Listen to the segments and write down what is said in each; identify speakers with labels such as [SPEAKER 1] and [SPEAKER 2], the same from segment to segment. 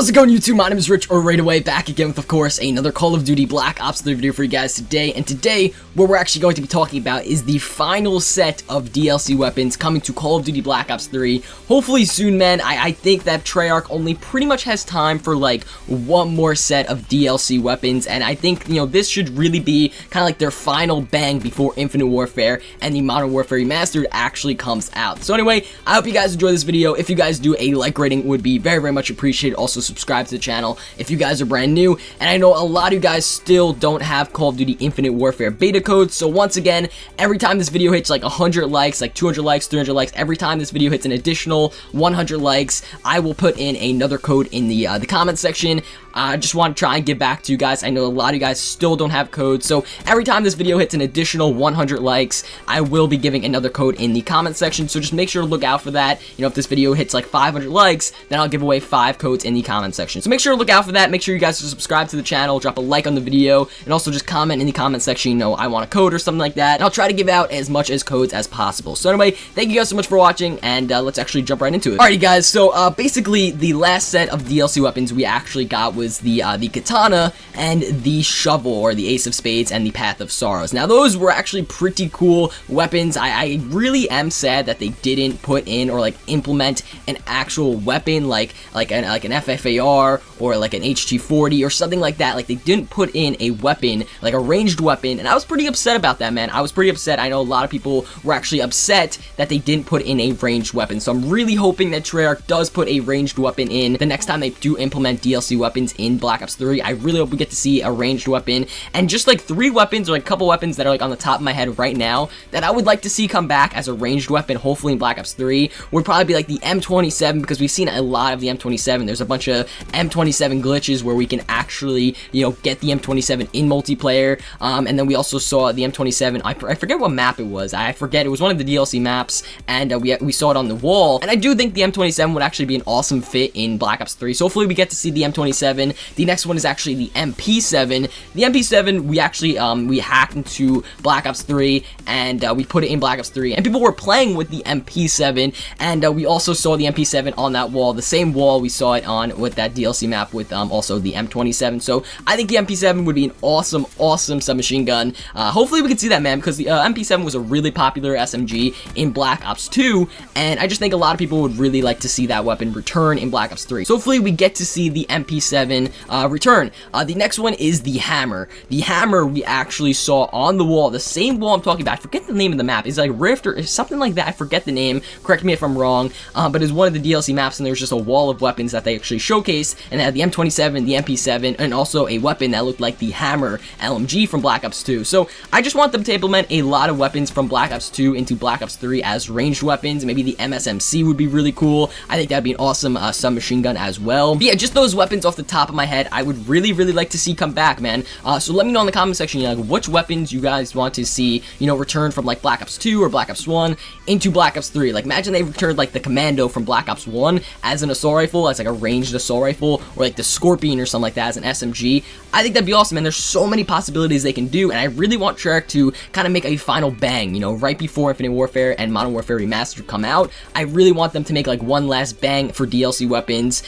[SPEAKER 1] How's it going, YouTube? My name is Rich, or RaidAway, back again with, of course, another Call of Duty Black Ops 3 video for you guys today. And today, what we're actually going to be talking about is the final set of DLC weapons coming to Call of Duty Black Ops 3. Hopefully soon, man. I think that Treyarch only pretty much has time for, like, one more set of DLC weapons. And I think, you know, this should really be kind of like their final bang before Infinite Warfare and the Modern Warfare Remastered actually comes out. So anyway, I hope you guys enjoy this video. If you guys do, a like rating would be very, very much appreciated. Also, subscribe to the channel if you guys are brand new, and I know a lot of you guys still don't have Call of Duty Infinite Warfare beta codes. So once again, every time this video hits like 100 likes, like 200 likes, 300 likes, every time this video hits an additional 100 likes, I will put in another code in the comment section. I just want to try and get back to you guys. I know a lot of you guys still don't have codes, so every time this video hits an additional 100 likes, I will be giving another code in the comment section, so just make sure to look out for that. You know, if this video hits like 500 likes, then I'll give away 5 codes in the comment section. So make sure to look out for that. Make sure you guys subscribe to the channel, drop a like on the video, and also just comment in the comment section, you know, I want a code or something like that, and I'll try to give out as much as codes as possible. So anyway, thank you guys so much for watching, and let's actually jump right into it. Alrighty guys, so basically the last set of DLC weapons we actually got was the katana and the shovel, or the Ace of Spades and the Path of Sorrows. Now those were actually pretty cool weapons. I really am sad that they didn't put in or like implement an actual weapon like an FFAR or like an HG40 or something like that. Like they didn't put in a weapon, like a ranged weapon, and I was pretty upset about that, man. I was pretty upset. I know a lot of people were actually upset that they didn't put in a ranged weapon, so I'm really hoping that Treyarch does put a ranged weapon in the next time they do implement DLC weapons in Black Ops 3. I really hope we get to see a ranged weapon, and just like 3 weapons or like a couple weapons that are like on the top of my head right now that I would like to see come back as a ranged weapon, hopefully in Black Ops 3, would probably be like the M27, because we've seen a lot of the M27. There's a bunch of M27 glitches where we can actually, you know, get the M27 in multiplayer, and then we also saw the M27, I forget what map it was, I forget, it was one of the DLC maps, and we saw it on the wall, and I do think the M27 would actually be an awesome fit in Black Ops 3, so hopefully we get to see the M27. The next one is actually the MP7. The MP7, we actually, we hacked into Black Ops 3, and we put it in Black Ops 3, and people were playing with the MP7, and we also saw the MP7 on that wall, the same wall we saw it on with that DLC map with also the M27, so I think the MP7 would be an awesome, awesome submachine gun. Hopefully we can see that, man, because the MP7 was a really popular SMG in Black Ops 2, and I just think a lot of people would really like to see that weapon return in Black Ops 3. So hopefully we get to see the MP7 return. The next one is the hammer. The hammer we actually saw on the wall, the same wall I'm talking about. I forget the name of the map. It's like Rift or something like that. I forget the name. Correct me if I'm wrong. But it's one of the DLC maps, and there's just a wall of weapons that they actually showcased, and they had the M27, the MP7, and also a weapon that looked like the hammer LMG from Black Ops 2. So I just want them to implement a lot of weapons from Black Ops 2 into Black Ops 3 as ranged weapons. Maybe the MSMC would be really cool. I think that'd be an awesome submachine gun as well. But yeah, just those weapons off the top of my head, I would really like to see come back, man. So let me know in the comment section, you know, like, which weapons you guys want to see, you know, return from like Black Ops 2 or Black Ops 1 into Black Ops 3. Like, imagine they returned like the Commando from Black Ops 1 as an assault rifle, as like a ranged assault rifle, or like the Scorpion or something like that as an SMG. I think that'd be awesome, man. There's so many possibilities they can do, and I really want Treyarch to kind of make a final bang, you know, right before Infinite Warfare and Modern Warfare Remastered come out. I really want them to make like one last bang for DLC weapons,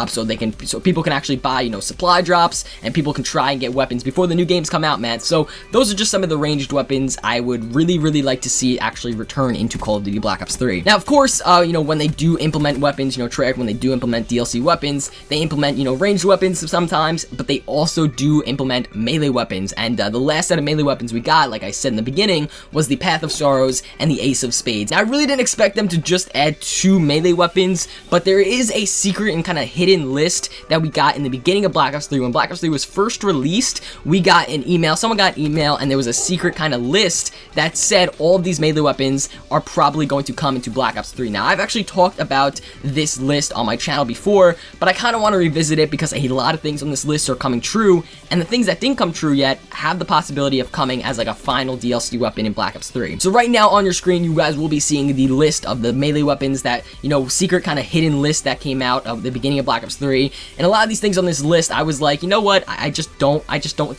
[SPEAKER 1] so people can actually buy, you know, supply drops, and people can try and get weapons before the new games come out, man. So those are just some of the ranged weapons I would really like to see actually return into Call of Duty Black Ops 3. Now, of course, you know, when they do implement weapons, you know, Treyarch, when they do implement DLC weapons, they implement, you know, ranged weapons sometimes, but they also do implement melee weapons, and the last set of melee weapons we got, like I said in the beginning, was the Path of Sorrows and the Ace of Spades. Now, I really didn't expect them to just add 2 melee weapons, but there is a secret and kind of hidden list that we got in the beginning of Black Ops 3. When Black Ops 3 was first released, we got an email, someone got an email, and there was a secret kind of list that said all of these melee weapons are probably going to come into Black Ops 3. Now, I've actually talked about this list on my channel before, but I kind of want to revisit it because a lot of things on this list are coming true, and the things that didn't come true yet have the possibility of coming as like a final DLC weapon in Black Ops 3. So right now on your screen, you guys will be seeing the list of the melee weapons that, you know, secret kind of hidden list that came out of the beginning of Black Ops 3, and a lot of these things on this list, I was like, you know what, I just don't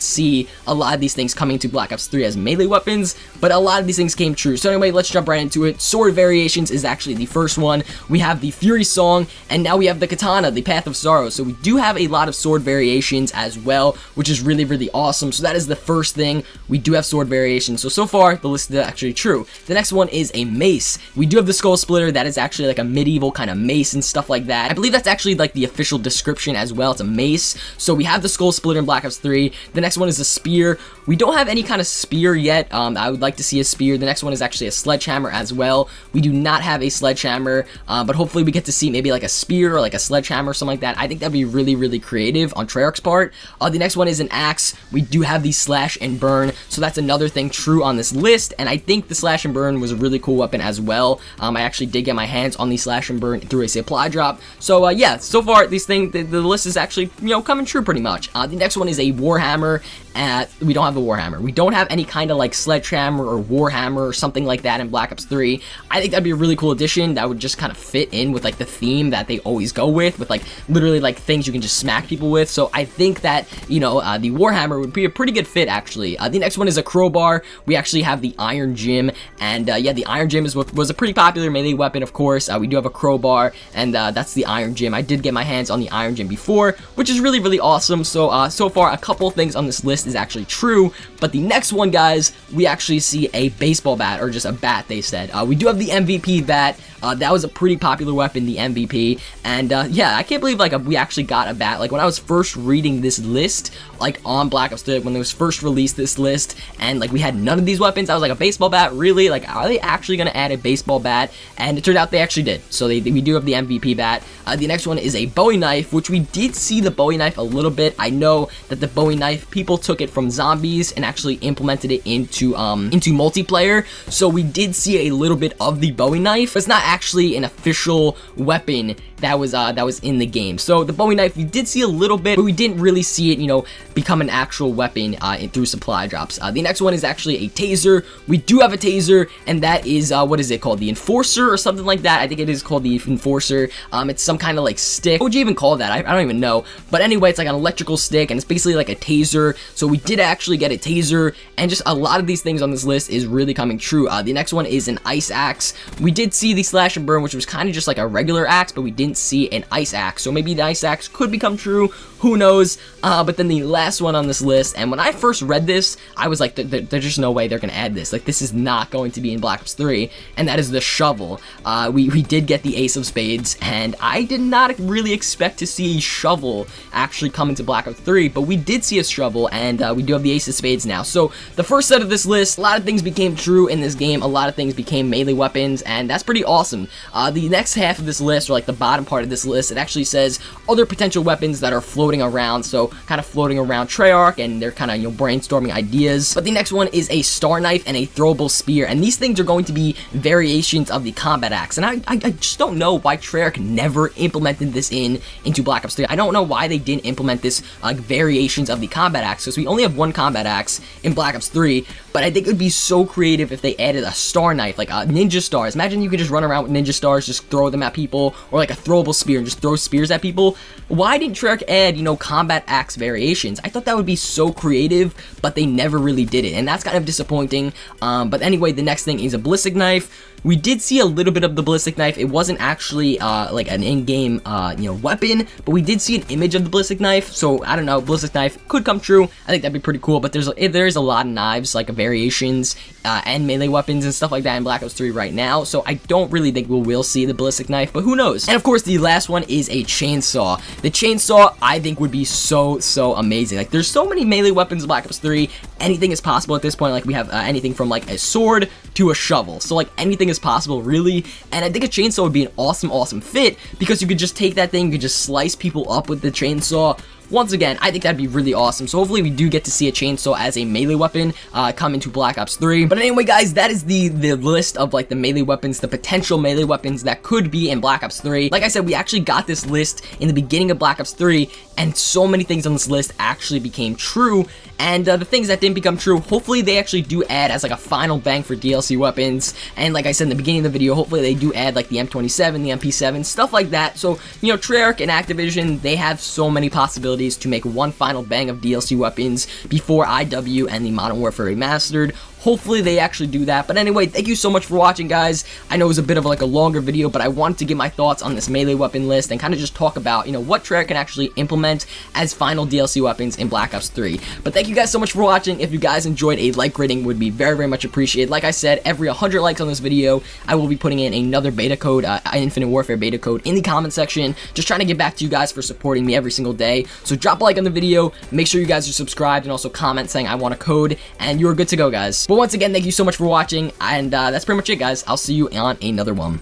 [SPEAKER 1] see a lot of these things coming to Black Ops 3 as melee weapons, but a lot of these things came true. So anyway, let's jump right into it. Sword variations is actually the first one. We have the Fury Song, and now we have the Katana, the Path Path of Sorrow. So we do have a lot of sword variations as well, which is really, really awesome. So that is the first thing. We do have sword variations. So far, the list is actually true. The next one is a mace. We do have the Skull Splitter. That is actually like a medieval kind of mace and stuff like that. I believe that's actually like the official description as well. It's a mace. So we have the Skull Splitter in Black Ops 3. The next one is a spear. We don't have any kind of spear yet. I would like to see a spear. The next one is actually a Sledgehammer as well. We do not have a Sledgehammer, but hopefully we get to see maybe like a spear or like a Sledgehammer or something like that. I think that'd be really, really creative on Treyarch's part. The next one is an axe. We do have the Slash and Burn, so that's another thing true on this list, and I think the Slash and Burn was a really cool weapon as well. I actually did get my hands on the Slash and Burn through a supply drop. So yeah, so far these things, the list is actually, you know, coming true pretty much. The next one is a Warhammer. We don't have a Warhammer. We don't have any kind of like Sledgehammer or Warhammer or something like that in Black Ops 3. I think that'd be a really cool addition that would just kind of fit in with like the theme that they always go with like literally like things you can just smack people with. So I think that, you know, the Warhammer would be a pretty good fit actually. The next one is a crowbar. We actually have the Iron Gym, and yeah, the Iron Gym was a pretty popular melee weapon, of course. We do have a crowbar, and that's the Iron Gym. I did get my hands on the Iron Gym before, which is really, really awesome. So so far a couple things on this list is actually true, but the next one, guys, we actually see a baseball bat, or just a bat, they said. We do have the MVP bat. That was a pretty popular weapon, the MVP, and yeah, I can't believe like we actually got a bat. Like when I was first reading this list, like on Black Ops 3, when it was first released, this list, and like we had none of these weapons, I was like, a baseball bat, really? Like, are they actually gonna add a baseball bat? And it turned out they actually did. So we do have the MVP bat. The next one is a Bowie Knife, which we did see the Bowie Knife a little bit. I know that the Bowie Knife, people took it from zombies and actually implemented it into multiplayer. So we did see a little bit of the Bowie Knife, but it's not actually an official weapon that was in the game. So the Bowie Knife, we did see a little bit, but we didn't really see it, you know, become an actual weapon through supply drops. The next one is actually a taser. We do have a taser, and that is what is it called? The Enforcer or something like that. I think it is called the Enforcer. It's some kind of like stick. What would you even call that? I don't even know. But anyway, it's like an electrical stick, and it's basically like a taser. So we did actually get a taser, and just a lot of these things on this list is really coming true. The next one is an ice axe. We did see the Slash and Burn, which was kind of just like a regular axe, but we didn't see an ice axe. So maybe the ice axe could become true. Who knows? But then the last one on this list, and when I first read this, I was like, there's just no way they're gonna add this. Like, this is not going to be in Black Ops 3, and that is the shovel. We did get the Ace of Spades, and I did not really expect to see a shovel actually come into Black Ops 3, but we did see a shovel, and we do have the Ace of Spades now. So the first set of this list, a lot of things became true in this game, a lot of things became melee weapons, and that's pretty awesome. The next half of this list, or like the bottom part of this list, it actually says other potential weapons that are floating around, so kind of floating around Treyarch, and they're kind of, you know, brainstorming ideas. But the next one is a Star Knife and a Throwable Spear, and these things are going to be variations of the Combat Axe, and I just don't know why Treyarch never implemented this into Black Ops 3. I don't know why they didn't implement this variations of the Combat Axe, because we only have one Combat Axe in Black Ops 3, but I think it would be so creative if they added a Star Knife, like Ninja Stars. Imagine you could just run around with Ninja Stars, just throw them at people, or like a Throwable Spear and just throw spears at people. Why didn't Treyarch add, you know, Combat Axe variations? I thought that would be so creative, but they never really did it, and that's kind of disappointing. But anyway, the next thing is a Ballistic Knife. We did see a little bit of the Ballistic Knife. It wasn't actually like an in-game you know, weapon, but we did see an image of the Ballistic Knife. So I don't know, Ballistic Knife could come true. I think that'd be pretty cool. But there is a lot of knives, like variations and melee weapons and stuff like that in Black Ops 3 right now. So I don't really think we will see the Ballistic Knife, but who knows? And of course, the last one is a chainsaw. The chainsaw, I think, would be so amazing. Like, there's so many melee weapons in Black Ops 3. Anything is possible at this point. Like, we have anything from like a sword to a shovel. So like anything is possible, really. And I think a chainsaw would be an awesome fit, because you could just take that thing, you could just slice people up with the chainsaw. Once again, I think that'd be really awesome. So hopefully we do get to see a chainsaw as a melee weapon come into Black Ops 3. But anyway, guys, that is the list of like the melee weapons, the potential melee weapons that could be in Black Ops 3. Like I said, we actually got this list in the beginning of Black Ops 3, and so many things on this list actually became true. And the things that didn't become true, hopefully they actually do add as like a final bang for DLC weapons. And like I said in the beginning of the video, hopefully they do add like the M27, the MP7, stuff like that. So, you know, Treyarch and Activision, they have so many possibilities to make one final bang of DLC weapons before IW and the Modern Warfare Remastered. hopefully they actually do that. But anyway, thank you so much for watching, guys. I know it was a bit of like a longer video, but I wanted to give my thoughts on this melee weapon list and kind of just talk about, you know, what Treyarch can actually implement as final DLC weapons in Black Ops 3. But thank you guys so much for watching. If you guys enjoyed, a like rating would be very, very much appreciated. Like I said, every 100 likes on this video, I will be putting in another beta code, Infinite Warfare beta code in the comment section. Just trying to get back to you guys for supporting me every single day. So drop a like on the video, make sure you guys are subscribed, and also comment saying I want a code, and you're good to go, guys. But once again, thank you so much for watching, and that's pretty much it, guys. I'll see you on another one.